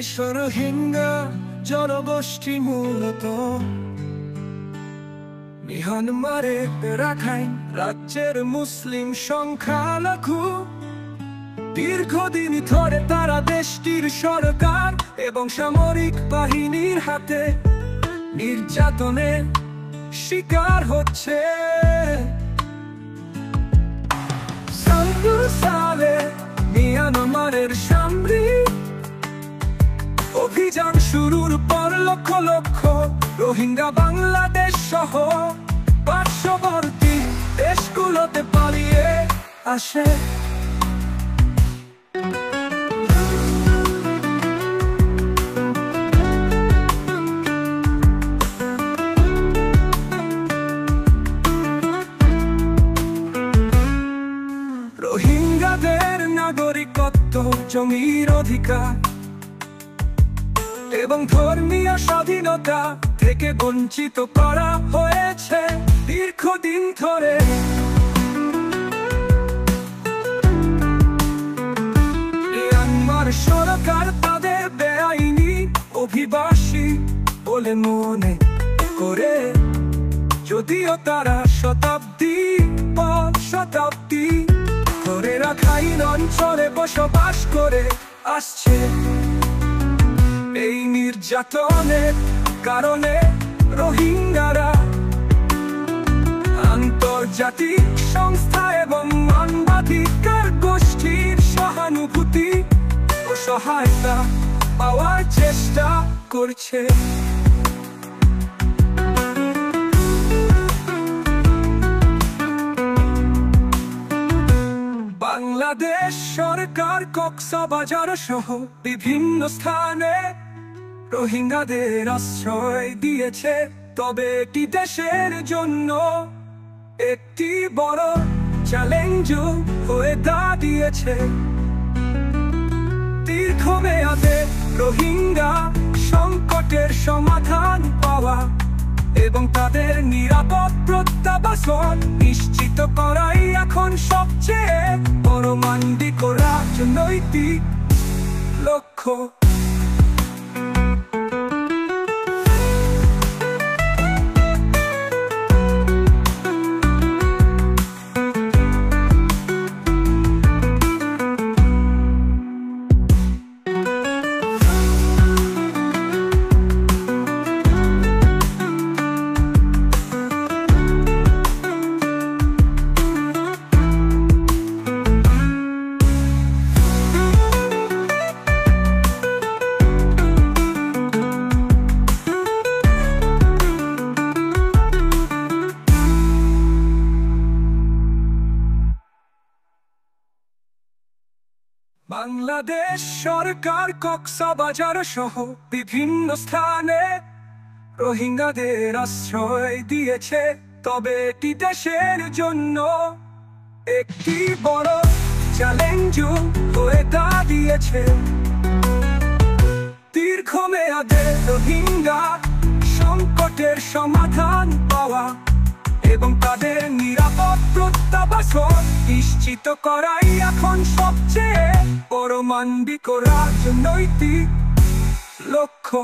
বাংলাদেশ রোহিঙ্গা জনগোষ্ঠী মূলত মিয়ানমারে রাখাইন রাজ্যের মুসলিম সংখ্যালঘু। দীর্ঘদিন ধরে তারা দেশটির সরকার এবং সামরিক বাহিনীর হাতে নির্যাতনের শিকার হচ্ছে। সালে মিয়ানমারের সামরিক অভিযান শুরুর পর লক্ষ লক্ষ রোহিঙ্গা বাংলাদেশ সহ পার্শ্ববর্তী দেশগুলোতে পালিয়ে আসে। রোহিঙ্গাদের নাগরিকত্ব, জমির অধিকার এবং ধর্মীয় স্বাধীনতা থেকে বঞ্চিত করা হয়েছে দীর্ঘদিন ধরে। মিয়ানমার সরকার তাদের বেআইনি অভিবাসী বলে মনে করে, যদিও তারা শতাব্দী পর শতাব্দী ধরে রাখাইন অঞ্চলে বসবাস করে আসছে। এই নির্যাতনের কারণে রোহিঙ্গারা আন্তর্জাতিক সংস্থা এবং মানবাধিকার গোষ্ঠীর সহানুভূতি ও সহায়তা পাওয়ার চেষ্টা করছে। বাংলাদেশ সরকার কক্সবাজার সহ বিভিন্ন স্থানে রোহিঙ্গাদের আশ্রয় দিয়েছে, তবে এটি দেশের জন্য একটি বড় চ্যালেঞ্জ হয়ে দাঁড়িয়েছে। দীর্ঘমেয়াদে রোহিঙ্গা সংকটের সমাধান পাওয়া এবং তাদের নিরাপদ প্রত্যাবাসন নিশ্চিত করাই এখন সবচেয়ে বড় মানবিক ও রাজনৈতিক লক্ষ্য। বাংলাদেশ সরকার কক্সবাজার সহ বিভিন্ন স্থানে রোহিঙ্গাদের আশ্রয় দিয়েছে, তবে এটি দেশের জন্য একটি বড় চ্যালেঞ্জ হয়ে দাঁড়িয়েছে। দীর্ঘমেয়াদে রোহিঙ্গা সংকটের সমাধান পাওয়া এবং তাদের নিরাপদ প্রত্যাবাসন নিশ্চিত করাই এখন সবচেয়ে বড় মানবিক ও রাজনৈতিক লক্ষ্য।